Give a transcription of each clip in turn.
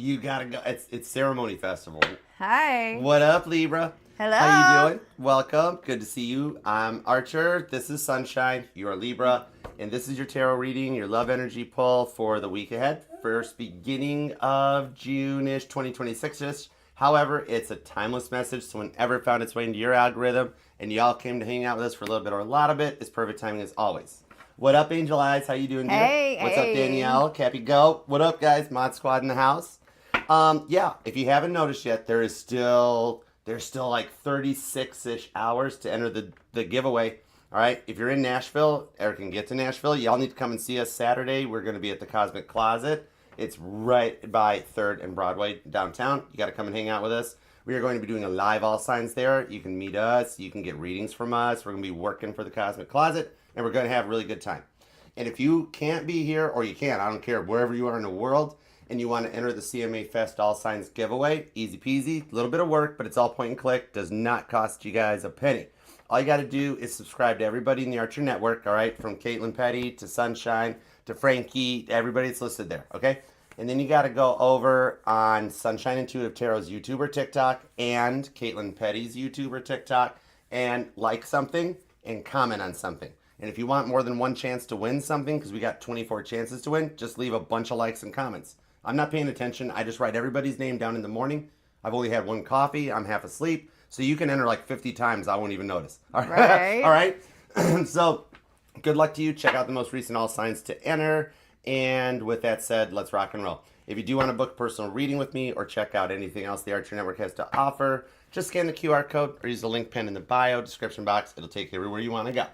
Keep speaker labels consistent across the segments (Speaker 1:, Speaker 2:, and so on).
Speaker 1: You gotta go. It's Ceremony Festival.
Speaker 2: Hi.
Speaker 1: What up, Libra? How you
Speaker 2: Hello.
Speaker 1: doing? Welcome. Good to see you. I'm Archer. This is Sunshine. You are Libra. And this is your tarot reading, your love energy pull for the week ahead. First beginning of June-ish, 2026-ish. However, it's a timeless message, so whenever it found its way into your algorithm and y'all came to hang out with us for a little bit or a lot of it, it's perfect timing as always. What up, Angel Eyes? How you doing, dear?
Speaker 2: Hey,
Speaker 1: What's up,
Speaker 2: hey.
Speaker 1: Danielle? Cappy Go. What up, guys? Mod Squad in the house. Yeah, if you haven't noticed yet, there's still like 36-ish hours to enter the giveaway. All right, if you're in Nashville or can get to Nashville, y'all need to come and see us Saturday. We're going to be at the Cosmic Closet. It's right by 3rd and Broadway downtown. You got to come and hang out with us. We are going to be doing a live all signs there. You can meet us. You can get readings from us. We're going to be working for the Cosmic Closet, and we're going to have a really good time. And if you can't be here, or you can, I don't care, wherever you are in the world, and you want to enter the CMA Fest All Signs giveaway, easy peasy, a little bit of work, but it's all point and click, does not cost you guys a penny. All you got to do is subscribe to everybody in the Archer Network, all right, from Caitlin Petty to Sunshine to Frankie, to everybody that's listed there, okay? And then you got to go over on Sunshine Intuitive Tarot's YouTube or TikTok and Caitlin Petty's YouTube or TikTok and like something and comment on something. And if you want more than one chance to win something, because we got 24 chances to win, just leave a bunch of likes and comments. I'm not paying attention. I just write everybody's name down in the morning. I've only had one coffee. I'm half asleep. So you can enter like 50 times. I won't even notice. All right. All
Speaker 2: Right.
Speaker 1: right. So good luck to you. Check out the most recent all signs to enter. And with that said, let's rock and roll. If you do want to book a personal reading with me or check out anything else the Archer Network has to offer, just scan the QR code or use the link pinned in the bio description box. It'll take you everywhere you want to go.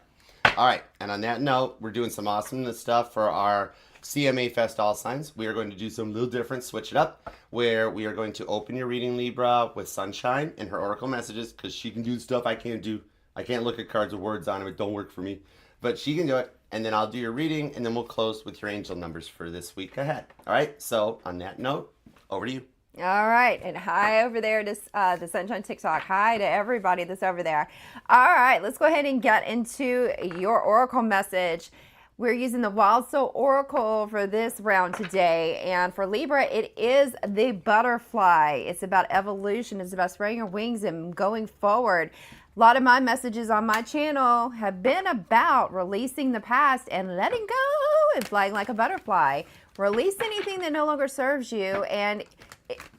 Speaker 1: All right, and on that note, we're doing some awesome stuff for our CMA Fest All Signs. We are going to do some little different, switch it up, where we are going to open your reading, Libra, with Sunshine and her oracle messages, because she can do stuff I can't do. I can't look at cards with words on them. It don't work for me. But she can do it, and then I'll do your reading, and then we'll close with your angel numbers for this week ahead. All right, so on that note, over to you.
Speaker 2: All right. And hi over there to the Sunshine TikTok. Hi to everybody that's over there. All right. Let's go ahead and get into your oracle message. We're using the Wild Soul Oracle for this round today. And for Libra, it is the butterfly. It's about evolution. It's about spreading your wings and going forward. A lot of my messages on my channel have been about releasing the past and letting go and flying like a butterfly. Release anything that no longer serves you. And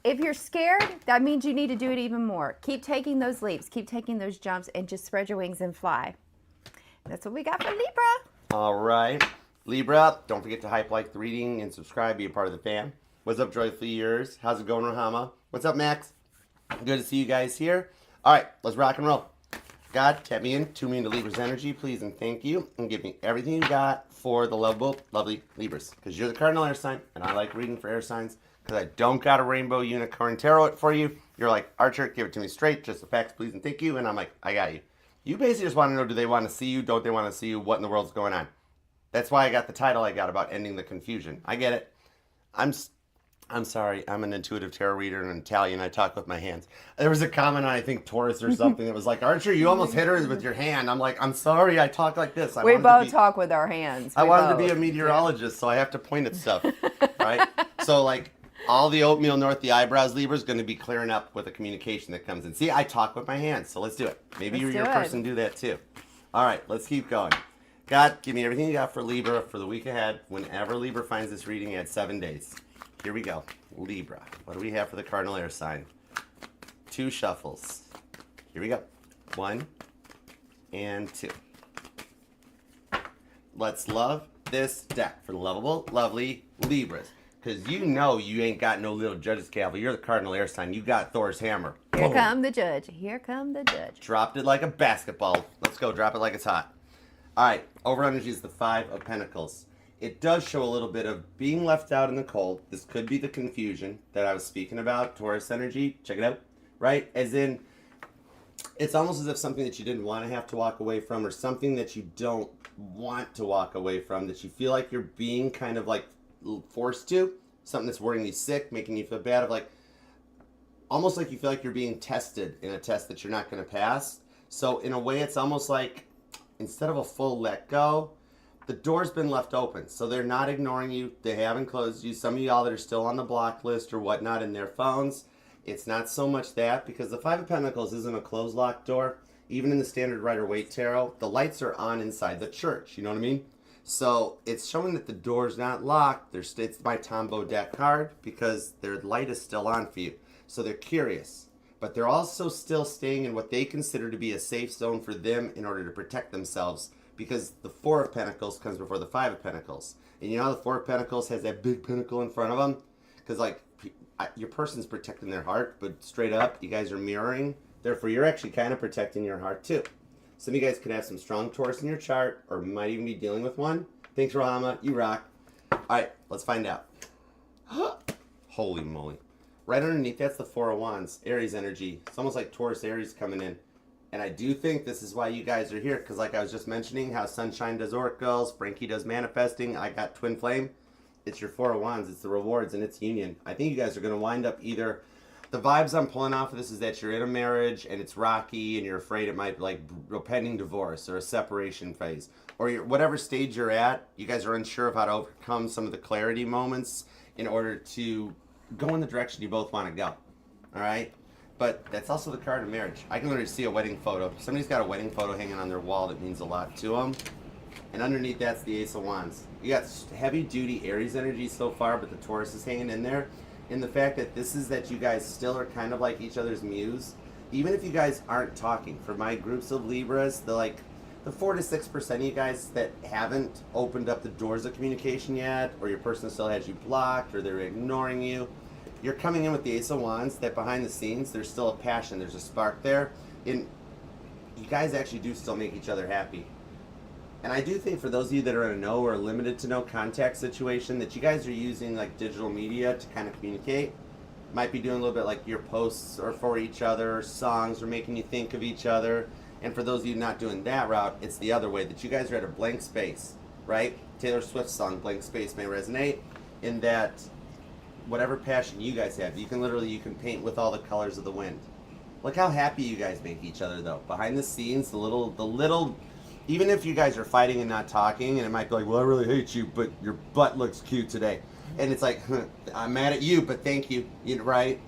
Speaker 2: if you're scared, that means you need to do it even more. Keep taking those leaps, keep taking those jumps, and just spread your wings and fly. That's what we got for Libra.
Speaker 1: All right. Libra, don't forget to hype, like the reading, and subscribe. Be a part of the fam. What's up, Joyfully Yours? How's it going, Rahama? What's up, Max? Good to see you guys here. All right, let's rock and roll. God, tap me in, tune me into Libra's energy, please, and thank you. And give me everything you got for the lovable, lovely Libras. Because you're the cardinal air sign, and I like reading for air signs. Because I don't got a rainbow unicorn tarot for you. You're like, Archer, give it to me straight, just the facts, please, and thank you. And I'm like, I got you. You basically just want to know, do they want to see you? Don't they want to see you? What in the world's going on? That's why I got the title I got about ending the confusion. I get it. I'm sorry. I'm an intuitive tarot reader and an Italian. I talk with my hands. There was a comment on, I think, Taurus or something that was like, Archer, you almost hit her with your hand. I'm like, I'm sorry. I talk like this.
Speaker 2: We both talk with our hands.
Speaker 1: I wanted to be a meteorologist, so I have to point at stuff. Right? So, like, all the oatmeal north the eyebrows Libra is going to be clearing up with the communication that comes in. See, I talk with my hands, so let's do it. Maybe
Speaker 2: Let's
Speaker 1: your
Speaker 2: do it.
Speaker 1: person do that too. All right, let's keep going. God, give me everything you got for Libra for the week ahead. Whenever Libra finds this reading, you had 7 days. Here we go. Libra. What do we have for the cardinal air sign? 2 shuffles. Here we go. 1 and 2. Let's love this deck for the lovable, lovely Libras. Because you know you ain't got no little judge's gavel. You're the cardinal air sign. You got Thor's hammer.
Speaker 2: Here
Speaker 1: Boom.
Speaker 2: come the judge. Here come the judge.
Speaker 1: Dropped it like a basketball. Let's go. Drop it like it's hot. All right. Over energy is the 5 of Pentacles. It does show a little bit of being left out in the cold. This could be the confusion that I was speaking about. Taurus energy. Check it out. Right? As in, it's almost as if something that you didn't want to have to walk away from, or something that you don't want to walk away from, that you feel like you're being kind of like forced to. Something that's worrying you sick, making you feel bad, of like, almost like you feel like you're being tested in a test that you're not going to pass. So in a way, it's almost like, instead of a full let go, the door's been left open. So they're not ignoring you. They haven't closed you. Some of y'all that are still on the block list or whatnot in their phones, it's not so much that, because the Five of Pentacles isn't a closed lock door. Even in the standard Rider-Waite Tarot, the lights are on inside the church. You know what I mean? So it's showing that the door's not locked. It's my Tombow deck card because their light is still on for you. So they're curious. But they're also still staying in what they consider to be a safe zone for them in order to protect themselves, because the Four of Pentacles comes before the Five of Pentacles. And you know how the Four of Pentacles has that big pinnacle in front of them? Because, like, your person's protecting their heart, but straight up, you guys are mirroring. Therefore, you're actually kind of protecting your heart, too. Some of you guys could have some strong Taurus in your chart, or might even be dealing with one. Thanks, Rahama. You rock. All right, let's find out. Holy moly. Right underneath, that's the Four of Wands, Aries energy. It's almost like Taurus Aries coming in. And I do think this is why you guys are here, because like I was just mentioning, how Sunshine does oracles, Frankie does manifesting, I got Twin Flame. It's your Four of Wands, it's the rewards, and it's union. I think you guys are going to wind up either... The vibes I'm pulling off of this is that you're in a marriage and it's rocky and you're afraid it might be like a pending divorce or a separation phase. Or whatever stage you're at, you guys are unsure of how to overcome some of the clarity moments in order to go in the direction you both want to go. All right? But that's also the card of marriage. I can literally see a wedding photo. Somebody's got a wedding photo hanging on their wall that means a lot to them. And underneath that's the Ace of Wands. You got heavy duty Aries energy so far, but the Taurus is hanging in there. And the fact that this is that you guys still are kind of like each other's muse. Even if you guys aren't talking. For my groups of Libras, the 4 to 6% of you guys that haven't opened up the doors of communication yet, or your person still has you blocked, or they're ignoring you, you're coming in with the Ace of Wands, that behind the scenes, there's still a passion, there's a spark there. And you guys actually do still make each other happy. And I do think for those of you that are in a no or limited to no contact situation, that you guys are using like digital media to kind of communicate. Might be doing a little bit like your posts or for each other, or songs, or making you think of each other. And for those of you not doing that route, it's the other way, that you guys are at a blank space, right? Taylor Swift's song, Blank Space, may resonate in that whatever passion you guys have, you can paint with all the colors of the wind. Look how happy you guys make each other though. Behind the scenes, the little, even if you guys are fighting and not talking, and it might be like, well, I really hate you, but your butt looks cute today. And it's like, I'm mad at you, but thank you, right?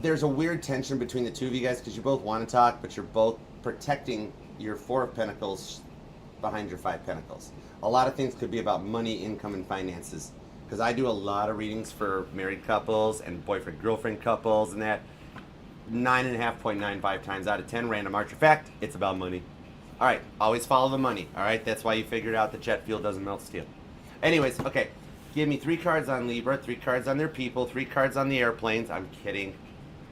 Speaker 1: There's a weird tension between the two of you guys because you both want to talk, but you're both protecting your Four of Pentacles behind your Five Pentacles. A lot of things could be about money, income, and finances. Because I do a lot of readings for married couples and boyfriend-girlfriend couples, and that 9.5 times out of 10, random archer fact, it's about money. All right, always follow the money, all right? That's why you figured out that jet fuel doesn't melt steel. Anyways, okay, give me 3 cards on Libra, 3 cards on their people, 3 cards on the airplanes. I'm kidding.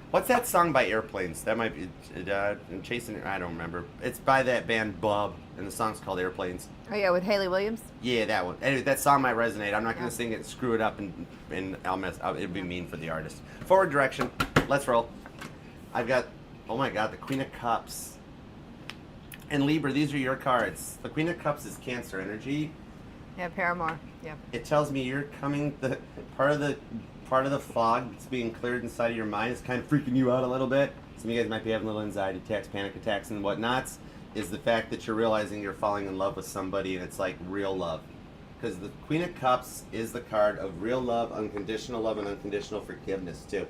Speaker 1: What's that song by Airplanes? That might be, I'm chasing, I don't remember. It's by that band Bob, and the song's called Airplanes.
Speaker 2: Oh yeah, with Haley Williams?
Speaker 1: Yeah, that one. Anyway, that song might resonate. I'm not going to sing it, screw it up, and I'll mess up. It'd be mean for the artist. Forward direction. Let's roll. I've got, oh my god, the Queen of Cups. And Libra, these are your cards. The Queen of Cups is Cancer energy.
Speaker 2: Yeah, Paramore. Yeah.
Speaker 1: It tells me you're coming, part of the fog that's being cleared inside of your mind is kind of freaking you out a little bit. Some of you guys might be having little anxiety attacks, panic attacks, and whatnots. Is the fact that you're realizing you're falling in love with somebody, and it's like real love. Because the Queen of Cups is the card of real love, and unconditional forgiveness too.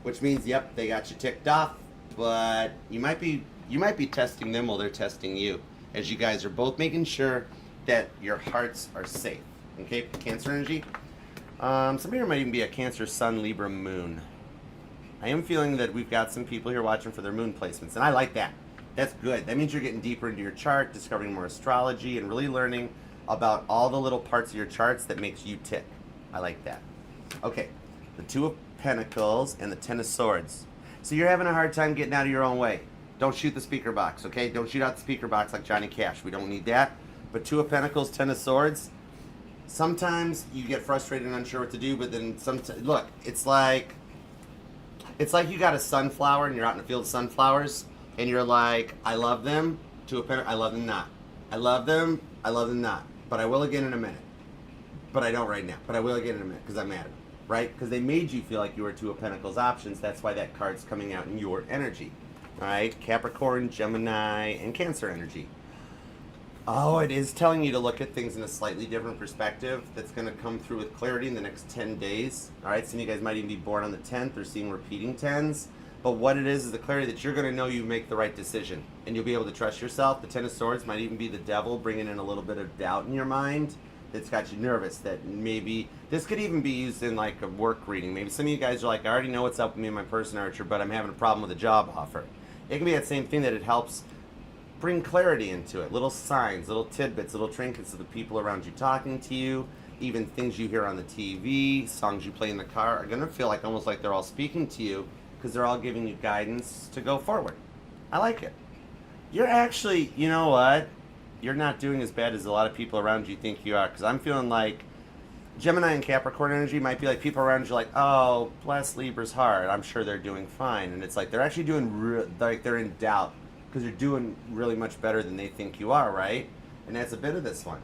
Speaker 1: Which means, yep, they got you ticked off, but you might be testing them while they're testing you, as you guys are both making sure that your hearts are safe. Okay, Cancer energy. Somebody here might even be a Cancer Sun, Libra Moon. I am feeling that we've got some people here watching for their moon placements, and I like that. That's good. That means you're getting deeper into your chart, discovering more astrology, and really learning about all the little parts of your charts that makes you tick. I like that. Okay, the Two of Pentacles and the Ten of Swords. So you're having a hard time getting out of your own way. Don't shoot the speaker box, okay? Don't shoot out the speaker box like Johnny Cash. We don't need that. But Two of Pentacles, Ten of Swords. Sometimes you get frustrated and unsure what to do, but then sometimes, look, it's like you got a sunflower and you're out in a field of sunflowers, and you're like, I love them, Two of Pentacles, I love them not. I love them not. But I will again in a minute. But I don't right now. But I will again in a minute because I'm mad at them, right? Because they made you feel like you were Two of Pentacles options. That's why that card's coming out in your energy. All right, Capricorn, Gemini, and Cancer energy. Oh, it is telling you to look at things in a slightly different perspective that's going to come through with clarity in the next 10 days. All right, some of you guys might even be born on the 10th or seeing repeating 10s. But what it is the clarity that you're going to know you make the right decision and you'll be able to trust yourself. The 10 of Swords might even be the devil bringing in a little bit of doubt in your mind that's got you nervous. That maybe this could even be used in like a work reading. Maybe some of you guys are like, I already know what's up with me and my person Archer, but I'm having a problem with a job offer. It can be that same thing that it helps bring clarity into it. Little signs, little tidbits, little trinkets of the people around you talking to you, even things you hear on the TV, songs you play in the car are going to feel like almost like they're all speaking to you because they're all giving you guidance to go forward. I like it. You're actually, you know what? You're not doing as bad as a lot of people around you think you are, because I'm feeling like Gemini and Capricorn energy might be like people around you like, oh, bless Libra's heart. I'm sure they're doing fine. And it's like they're actually doing, like they're in doubt because you're doing really much better than they think you are, right? And that's a bit of this one.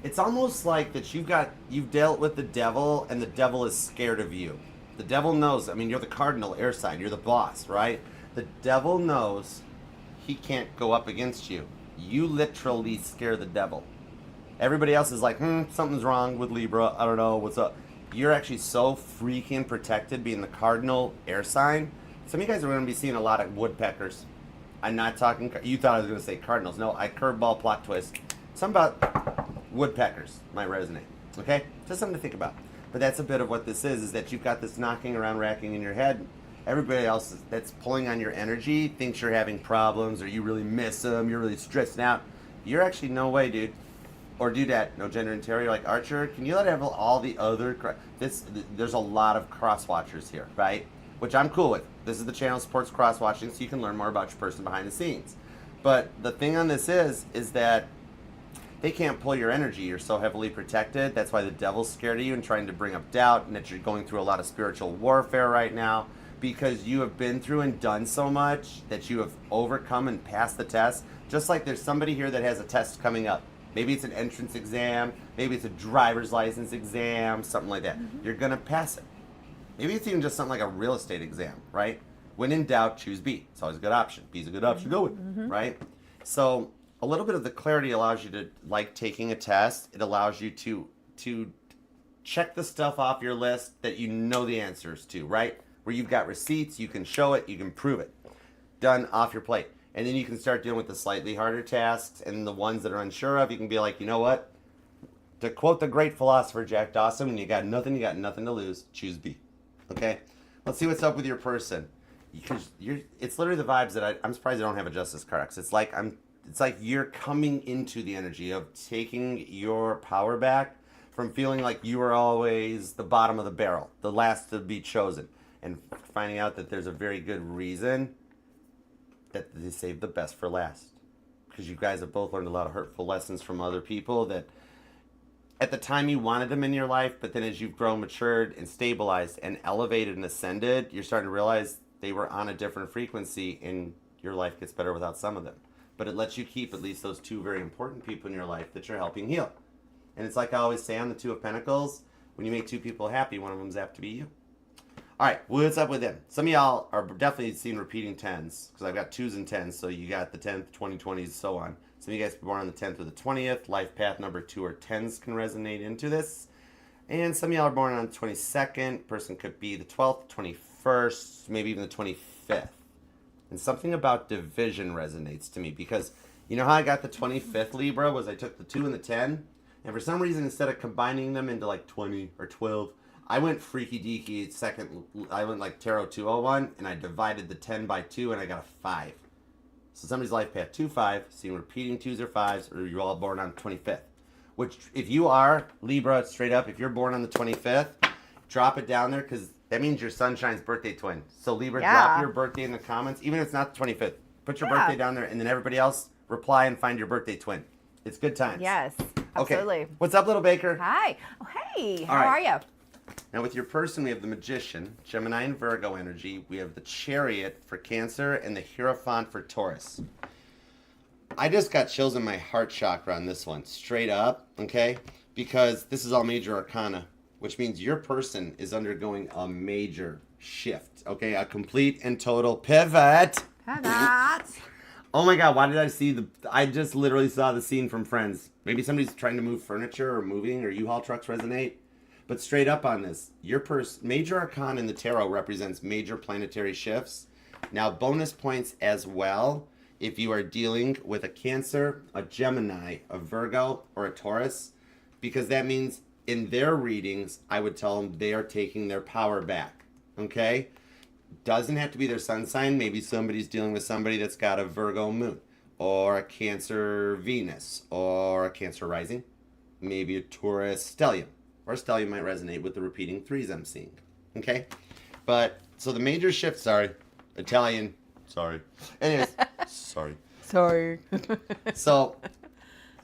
Speaker 1: It's almost like that you've dealt with the devil and the devil is scared of you. The devil knows, I mean, you're the cardinal air sign, you're the boss, right? The devil knows he can't go up against you. You literally scare the devil. Everybody else is like, something's wrong with Libra, I don't know, what's up? You're actually so freaking protected being the cardinal air sign. Some of you guys are going to be seeing a lot of woodpeckers. I'm not talking, you thought I was going to say cardinals. No, I curveball plot twist. Something about woodpeckers might resonate, okay? Just something to think about. But that's a bit of what this is that you've got this knocking around, racking in your head. Everybody else that's pulling on your energy thinks you're having problems or you really miss them, you're really stressed out. You're actually, no way, dude. Or do that, no gender and tarot. You're like, Archer, can you let have all the other, there's a lot of cross-watchers here, right? Which I'm cool with. This is the channel supports cross-watching so you can learn more about your person behind the scenes. But the thing on this is that they can't pull your energy. You're so heavily protected. That's why the devil's scared of you and trying to bring up doubt, and that you're going through a lot of spiritual warfare right now because you have been through and done so much that you have overcome and passed the test. Just like there's somebody here that has a test coming up. Maybe it's an entrance exam. Maybe it's a driver's license exam, something like that. You're going to pass it. Maybe it's even just something like a real estate exam, right? When in doubt, choose B. It's always a good option. B is a good option to go with, right? So a little bit of the clarity allows you to, like taking a test, it allows you to check the stuff off your list that you know the answers to, right? Where you've got receipts, you can show it, you can prove it. Done, off your plate. And then you can start dealing with the slightly harder tasks and the ones that are unsure of. You can be like, you know what? To quote the great philosopher Jack Dawson, when you got nothing to lose, choose B. Okay? Let's see what's up with your person. It's literally the vibes that I'm surprised I don't have a Justice card. It's like you're coming into the energy of taking your power back from feeling like you were always the bottom of the barrel, the last to be chosen, and finding out that there's a very good reason that they saved the best for last. Because you guys have both learned a lot of hurtful lessons from other people that at the time you wanted them in your life, but then as you've grown, matured, and stabilized, and elevated and ascended, you're starting to realize they were on a different frequency and your life gets better without some of them. But it lets you keep at least those two very important people in your life that you're helping heal. And it's like I always say on the Two of Pentacles, when you make two people happy, one of them's apt to be you. All right, what's up with them? Some of y'all are definitely seeing repeating 10s, because I've got 2s and 10s, so you got the 10th, 2020s, so on. Some of you guys born on the 10th or the 20th, life path number 2 or 10s can resonate into this. And some of y'all are born on the 22nd, person could be the 12th, 21st, maybe even the 25th. And something about division resonates to me, because you know how I got the 25th Libra was I took the 2 and the 10, and for some reason instead of combining them into like 20 or 12, I went freaky deaky second. I went like Tarot 201, and I divided the 10 by 2, and I got a 5. So somebody's life path 2-5, seeing repeating 2s or 5s, or you're all born on the 25th. Which, if you are Libra, straight up, if you're born on the 25th, drop it down there, because that means your sunshine's birthday twin. So Libra, drop your birthday in the comments, even if it's not the 25th. Put your birthday down there, and then everybody else reply and find your birthday twin. It's good times.
Speaker 2: Yes, absolutely.
Speaker 1: Okay. What's up, little Baker?
Speaker 2: Hi. Oh, hey. How are you?
Speaker 1: Now with your person, we have the Magician, Gemini and Virgo energy. We have the Chariot for Cancer and the Hierophant for Taurus. I just got chills in my heart chakra on this one, straight up, okay? Because this is all major arcana, which means your person is undergoing a major shift, okay? A complete and total pivot. Oh my God, why did I see I just literally saw the scene from Friends. Maybe somebody's trying to move furniture or moving or U-Haul trucks resonate. But straight up on this, your major arcana in the tarot represents major planetary shifts. Now, bonus points as well if you are dealing with a Cancer, a Gemini, a Virgo, or a Taurus, because that means in their readings, I would tell them they are taking their power back. Okay? Doesn't have to be their sun sign. Maybe somebody's dealing with somebody that's got a Virgo moon, or a Cancer Venus, or a Cancer rising. Maybe a Taurus stellium, or a stellium might resonate with the repeating threes I'm seeing. Okay? But, so the major shift, sorry, Italian, sorry. Anyways, sorry.
Speaker 2: Sorry.
Speaker 1: So,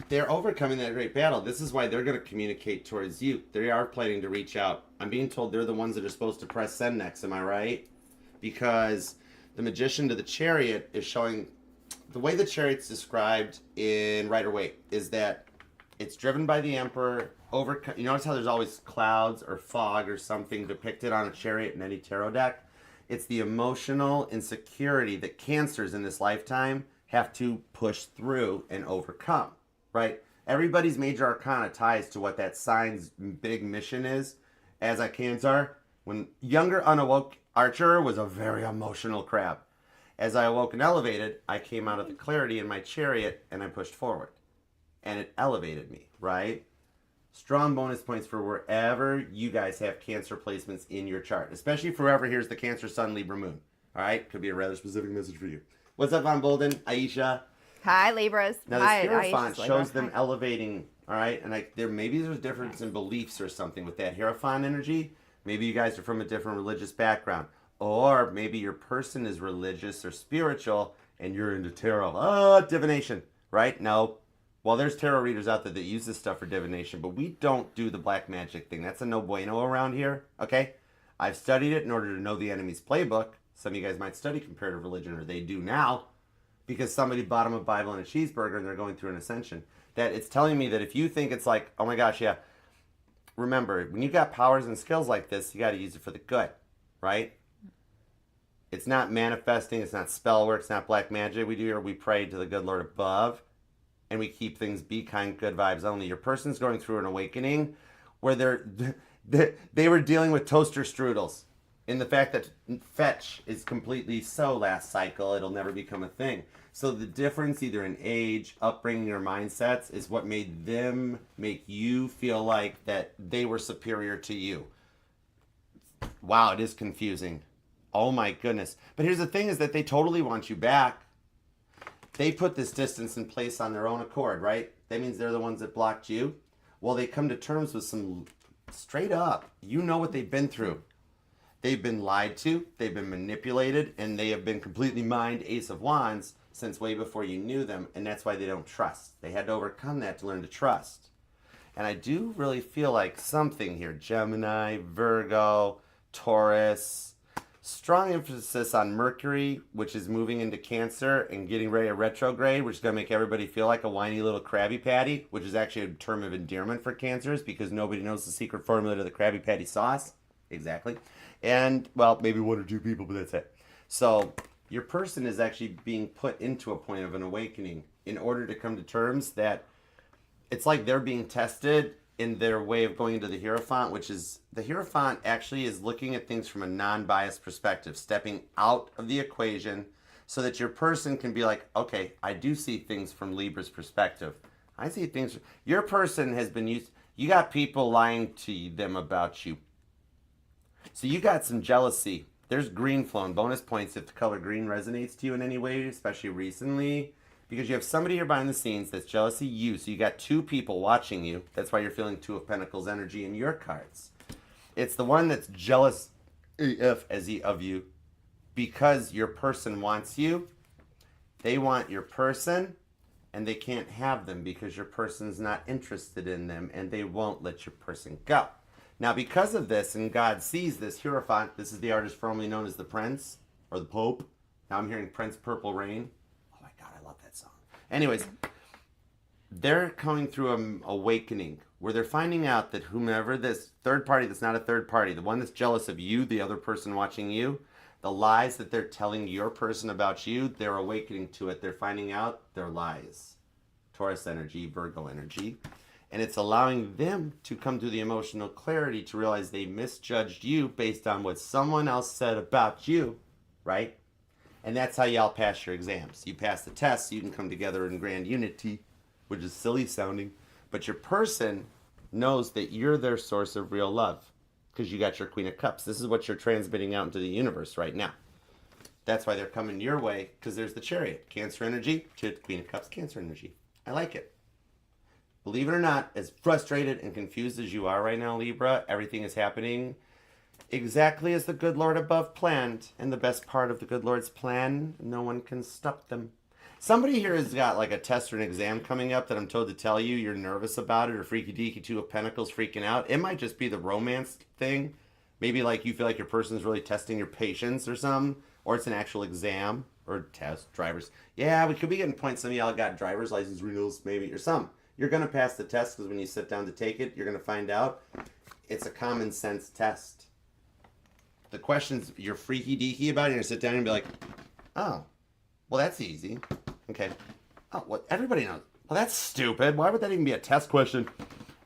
Speaker 1: they're overcoming that great battle. This is why they're going to communicate towards you. They are planning to reach out. I'm being told they're the ones that are supposed to press send next. Am I right? Because the Magician to the Chariot is showing... The way the Chariot's described in Rider-Waite is that it's driven by the Emperor. You notice how there's always clouds or fog or something depicted on a chariot in any tarot deck? It's the emotional insecurity that Cancers in this lifetime have to push through and overcome, right? Everybody's major arcana ties to what that sign's big mission is. As a Cancer, when younger unawoke Archer was a very emotional crab. As I awoke and elevated, I came out of the clarity in my chariot and I pushed forward. And it elevated me, right? Strong bonus points for wherever you guys have Cancer placements in your chart. Especially for whoever here's the Cancer Sun, Libra Moon. All right? Could be a rather specific message for you. What's up, Von Bolden? Aisha?
Speaker 2: Hi, Libras.
Speaker 1: Now, this
Speaker 2: Hi,
Speaker 1: Hierophant
Speaker 2: Aisha's
Speaker 1: shows
Speaker 2: Libra.
Speaker 1: them elevating, all right? And maybe there's a difference in beliefs or something with that Hierophant energy. Maybe you guys are from a different religious background. Or maybe your person is religious or spiritual and you're into tarot. Divination, right? No. Well, there's tarot readers out there that use this stuff for divination, but we don't do the black magic thing. That's a no bueno around here, okay? I've studied it in order to know the enemy's playbook. Some of you guys might study comparative religion, or they do now, because somebody bought them a Bible and a cheeseburger and they're going through an ascension. That it's telling me that if you think it's like, oh my gosh, yeah, remember, when you got powers and skills like this, you got to use it for the good, right? It's not manifesting, it's not spell work, it's not black magic. We pray to the good Lord above, and we keep things be kind, good vibes only. Your person's going through an awakening where they were dealing with toaster strudels. In the fact that fetch is completely so last cycle, it'll never become a thing. So the difference either in age, upbringing, or mindsets is what made them make you feel like that they were superior to you. Wow, it is confusing. Oh my goodness. But here's the thing is that they totally want you back. They put this distance in place on their own accord, right? That means they're the ones that blocked you. Well, they come to terms with some straight up. You know what they've been through. They've been lied to, they've been manipulated, and they have been completely mined Ace of Wands since way before you knew them, and that's why they don't trust. They had to overcome that to learn to trust. And I do really feel like something here, Gemini, Virgo, Taurus, strong emphasis on Mercury, which is moving into Cancer and getting ready to retrograde, which is going to make everybody feel like a whiny little Krabby Patty, which is actually a term of endearment for Cancers because nobody knows the secret formula to the Krabby Patty sauce. Exactly. And, well, maybe one or two people, but that's it. So your person is actually being put into a point of an awakening in order to come to terms that it's like they're being tested in their way of going into the Hierophant, which is, the Hierophant actually is looking at things from a non-biased perspective, stepping out of the equation so that your person can be like, okay, I do see things from Libra's perspective. I see things, your person has been used, you got people lying to them about you. So you got some jealousy. There's green flowing. Bonus points if the color green resonates to you in any way, especially recently. Because you have somebody here behind the scenes that's jealous of you. So you got two people watching you. That's why you're feeling Two of Pentacles energy in your cards. It's the one that's jealous of you because your person wants you. They want your person and they can't have them because your person's not interested in them and they won't let your person go. Now, because of this, and God sees this, Hierophant, this is the artist formerly known as the Prince, or the Pope. Now I'm hearing Prince Purple Rain. Oh my God, I love that song. Anyways, they're coming through an awakening where they're finding out that whomever this third party that's not a third party, the one that's jealous of you, the other person watching you, the lies that they're telling your person about you, they're awakening to it. They're finding out they're lies. Taurus energy, Virgo energy. And it's allowing them to come to the emotional clarity to realize they misjudged you based on what someone else said about you, right? And that's how y'all pass your exams. You pass the test, so you can come together in grand unity, which is silly sounding. But your person knows that you're their source of real love because you got your Queen of Cups. This is what you're transmitting out into the universe right now. That's why they're coming your way, because there's the Chariot. Cancer energy to Queen of Cups, Cancer energy. I like it. Believe it or not, as frustrated and confused as you are right now, Libra, everything is happening exactly as the good Lord above planned. And the best part of the good Lord's plan, no one can stop them. Somebody here has got like a test or an exam coming up that I'm told to tell you you're nervous about it, or freaky deaky Two of Pentacles freaking out. It might just be the romance thing. Maybe like you feel like your person's really testing your patience or something, or it's an actual exam or test. Drivers. Yeah, we could be getting points. Some of y'all got driver's license renewals maybe or something. You're going to pass the test because when you sit down to take it, you're going to find out it's a common sense test. The questions you're freaky deaky about, you're going to sit down and be like, oh, well, that's easy. Okay. Oh, well, everybody knows. Well, that's stupid. Why would that even be a test question?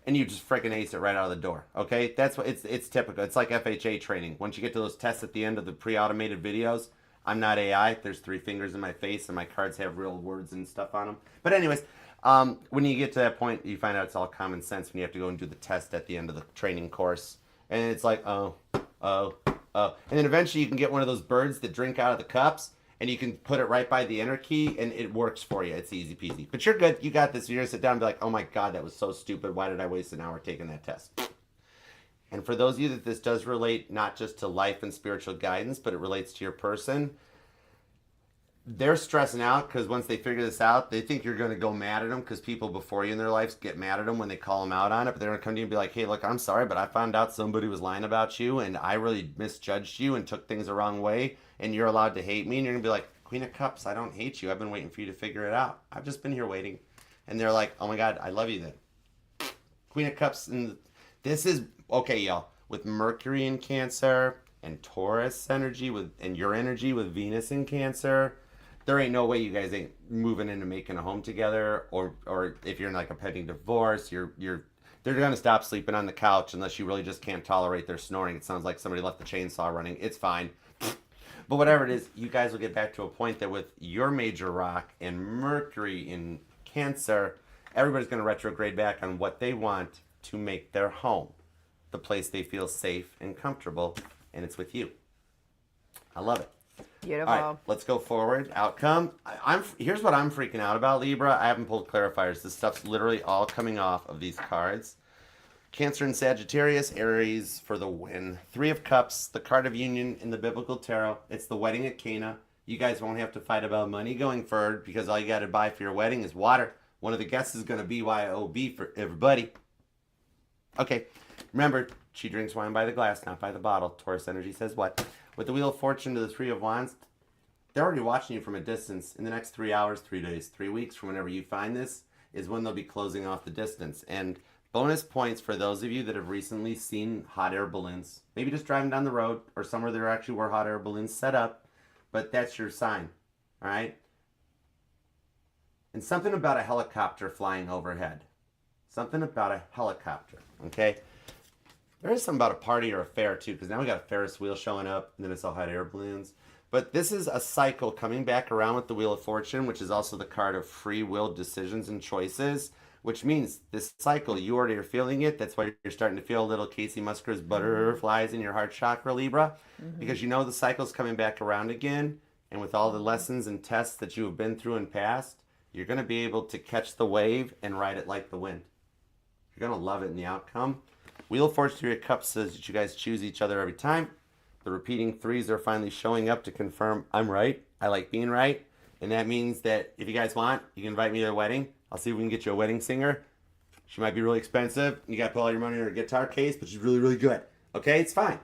Speaker 1: And you just freaking ace it right out of the door. Okay. That's what it's typical. It's like FHA training. Once you get to those tests at the end of the pre-automated videos, I'm not AI. There's 3 fingers in my face and my cards have real words and stuff on them. But anyways, when you get to that point, you find out it's all common sense when you have to go and do the test at the end of the training course. And it's like, oh. And then eventually you can get one of those birds that drink out of the cups, and you can put it right by the enter key, and it works for you. It's easy peasy. But you're good. You got this. You're going to sit down and be like, oh my God, that was so stupid. Why did I waste an hour taking that test? And for those of you that this does relate not just to life and spiritual guidance, but it relates to your person, they're stressing out because once they figure this out, they think you're going to go mad at them because people before you in their lives get mad at them when they call them out on it. But they're going to come to you and be like, hey, look, I'm sorry, but I found out somebody was lying about you and I really misjudged you and took things the wrong way. And you're allowed to hate me. And you're going to be like, Queen of Cups, I don't hate you. I've been waiting for you to figure it out. I've just been here waiting. And they're like, oh my God, I love you then. Queen of Cups. And this is, okay, y'all, with Mercury in Cancer and Taurus energy and your energy with Venus in Cancer, there ain't no way you guys ain't moving into making a home together, or if you're in like a pending divorce, they're gonna stop sleeping on the couch unless you really just can't tolerate their snoring. It sounds like somebody left the chainsaw running. It's fine. But whatever it is, you guys will get back to a point that with your major rock and Mercury in Cancer, everybody's gonna retrograde back on what they want to make their home, the place they feel safe and comfortable, and it's with you. I love it.
Speaker 2: Beautiful.
Speaker 1: All right, let's go forward. Outcome. Here's what I'm freaking out about, Libra. I haven't pulled clarifiers. This stuff's literally all coming off of these cards. Cancer and Sagittarius, Aries for the win. 3 of Cups, the card of union in the biblical tarot. It's the wedding at Cana. You guys won't have to fight about money going forward because all you got to buy for your wedding is water. One of the guests is going to be BYOB for everybody. Okay, remember, she drinks wine by the glass, not by the bottle. Taurus energy says what? With the Wheel of Fortune to the 3 of Wands, they're already watching you from a distance. In the next 3 hours, 3 days, 3 weeks from whenever you find this is when they'll be closing off the distance. And bonus points for those of you that have recently seen hot air balloons. Maybe just driving down the road or somewhere there actually were hot air balloons set up. But that's your sign, all right? And something about a helicopter flying overhead. Something about a helicopter, okay? There is something about a party or a fair, too, because now we got a Ferris wheel showing up, and then it's all hot air balloons. But this is a cycle coming back around with the Wheel of Fortune, which is also the card of free will decisions and choices, which means this cycle, you already are feeling it. That's why you're starting to feel a little Casey Musgrave's butterflies in your heart chakra, Libra, because you know the cycle's coming back around again. And with all the lessons and tests that you have been through and passed, you're going to be able to catch the wave and ride it like the wind. You're going to love it in the outcome. Wheel of Fortune 3 of Cups says that you guys choose each other every time. The repeating 3s are finally showing up to confirm I'm right. I like being right. And that means that if you guys want, you can invite me to a wedding. I'll see if we can get you a wedding singer. She might be really expensive. You got to put all your money in her guitar case, but she's really, really good. Okay, it's fine.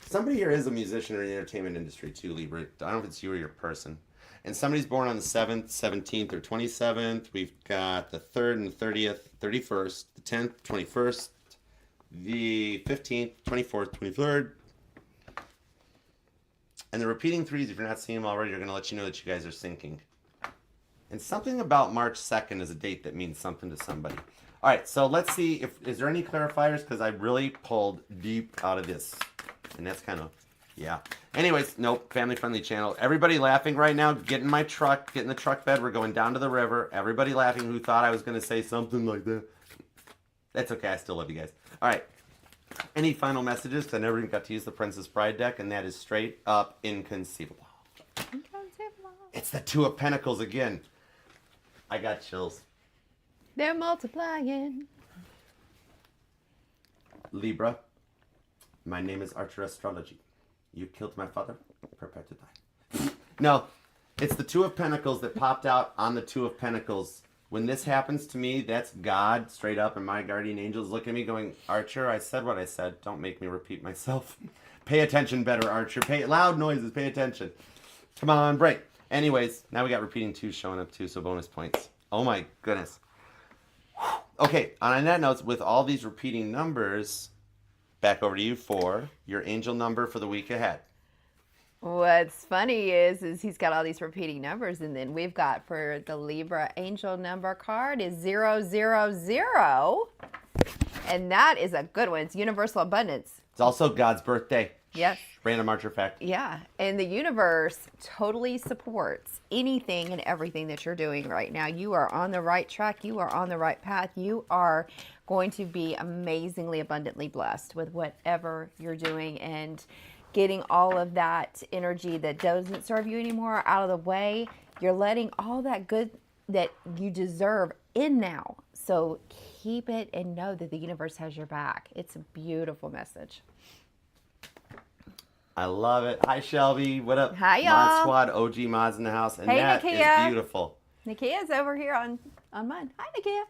Speaker 1: Somebody here is a musician or in the entertainment industry too, Libra. I don't know if it's you or your person. And somebody's born on the 7th, 17th, or 27th. We've got the 3rd and the 30th, 31st, the 10th, 21st, the 15th, 24th, 23rd. And the repeating threes, if you're not seeing them already, are going to let you know that you guys are syncing. And something about March 2nd is a date that means something to somebody. All right, so let's see is there any clarifiers, because I really pulled deep out of this. And that's kind of, yeah. Anyways, nope, family-friendly channel. Everybody laughing right now. Get in my truck. Get in the truck bed. We're going down to the river. Everybody laughing who thought I was going to say something like that. That's okay. I still love you guys. All right. Any final messages? Because I never even got to use the Princess Bride deck, and that is straight up inconceivable. It's the Two of Pentacles again. I got chills.
Speaker 2: They're multiplying.
Speaker 1: Libra, my name is Archer Astrology. You killed my father, prepare to die. No, it's the Two of Pentacles that popped out on the Two of Pentacles. When this happens to me, that's God straight up, and my guardian angels look at me going, Archer, I said what I said. Don't make me repeat myself. Pay attention better, Archer. Loud noises, pay attention. Come on, break. Anyways, now we got repeating twos showing up too, so bonus points. Oh my goodness. Okay, on that note, with all these repeating numbers, back over to you for your angel number for the week ahead.
Speaker 2: What's funny is he's got all these repeating numbers, and then we've got for the Libra angel number card is 000, and that is a good one. It's universal abundance.
Speaker 1: It's also God's birthday.
Speaker 2: Yes.
Speaker 1: Random Archer fact.
Speaker 2: Yeah, and the universe totally supports anything and everything that you're doing right now. You are on the right track. You are on the right path. You are going to be amazingly abundantly blessed with whatever you're doing, and getting all of that energy that doesn't serve you anymore out of the way. You're letting all that good that you deserve in now. So keep it and know that the universe has your back. It's a beautiful message.
Speaker 1: I love it. Hi, Shelby. What up?
Speaker 2: Hi, y'all.
Speaker 1: Mod Squad, OG Mods in the house. And
Speaker 2: Hey,
Speaker 1: that
Speaker 2: Nakia.
Speaker 1: is beautiful.
Speaker 2: Nikia's over here on mine. Hi, Nikia.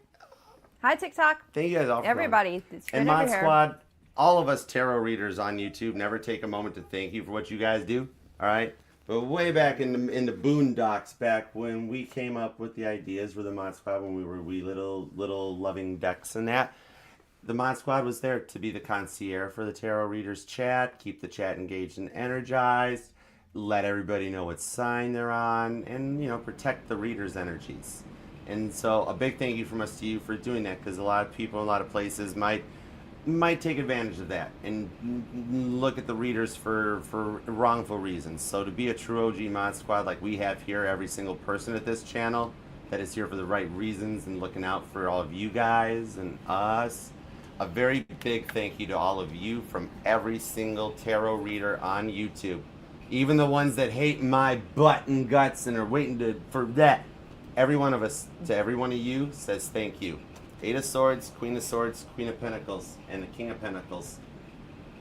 Speaker 2: Hi, TikTok.
Speaker 1: Thank you guys all for
Speaker 2: Everybody. It's
Speaker 1: And
Speaker 2: right
Speaker 1: Mod
Speaker 2: over here.
Speaker 1: Squad, all of us tarot readers on YouTube, never take a moment to thank you for what you guys do. All right? But way back in the boondocks, back when we came up with the ideas for the Mod Squad, when we were wee little loving ducks and that, the Mod Squad was there to be the concierge for the tarot readers chat, keep the chat engaged and energized, let everybody know what sign they're on, and, you know, protect the readers' energies. And so a big thank you from us to you for doing that, because a lot of people in a lot of places might take advantage of that and look at the readers for wrongful reasons. So to be a true OG Mod Squad like we have here, every single person at this channel that is here for the right reasons and looking out for all of you guys and us, a very big thank you to all of you from every single tarot reader on YouTube. Even the ones that hate my butt and guts and are waiting for that. Every one of us, to every one of you, says thank you. 8 of Swords, Queen of Pentacles, and the King of Pentacles.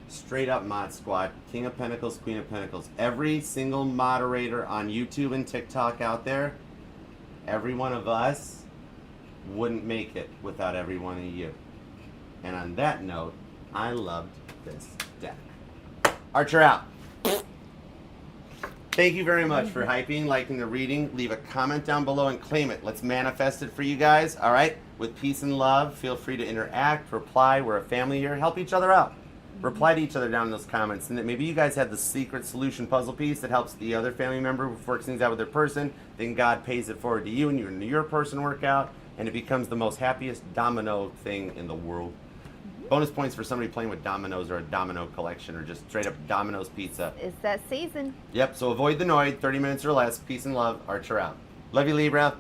Speaker 1: Straight up Mod Squad. King of Pentacles, Queen of Pentacles. Every single moderator on YouTube and TikTok out there, every one of us wouldn't make it without every one of you. And on that note, I loved this deck. Archer out. Thank you very much for hyping, liking the reading. Leave a comment down below and claim it. Let's manifest it for you guys, all right? With peace and love, feel free to interact, reply. We're a family here. Help each other out. Reply to each other down in those comments. And that maybe you guys have the secret solution puzzle piece that helps the other family member who works things out with their person. Then God pays it forward to you and your person work out. And it becomes the most happiest domino thing in the world. Bonus points for somebody playing with dominoes or a domino collection or just straight up Domino's pizza.
Speaker 2: It's that season.
Speaker 1: Yep, so avoid the noise, 30 minutes or less. Peace and love. Archer out. Love you, Libra.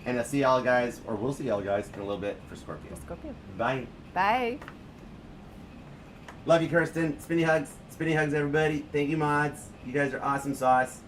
Speaker 1: And I'll see y'all guys, or we'll see y'all guys in a little bit for Scorpio.
Speaker 2: Scorpio.
Speaker 1: Bye.
Speaker 2: Bye.
Speaker 1: Love you, Kirsten. Spinny hugs. Spinny hugs, everybody. Thank you, mods. You guys are awesome sauce.